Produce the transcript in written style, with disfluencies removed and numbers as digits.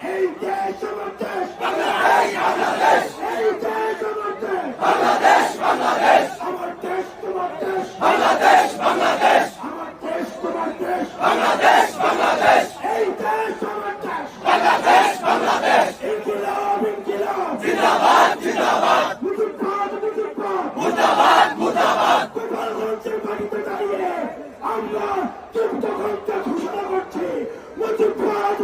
এই দেশ আমার দেশ, এই দেশ আমার দেশ, আমার দেশ তোমার দেশ, আমার দেশ তোমার দেশ, এই দেশ আমার দেশ, ইনকিলাব ইনকিলাব, মুজিববাদ গোপালগঞ্জের মাটিতে দাঁড়িয়ে আমরা যুক্ত ঘোষণা করছি মুজিববাদ।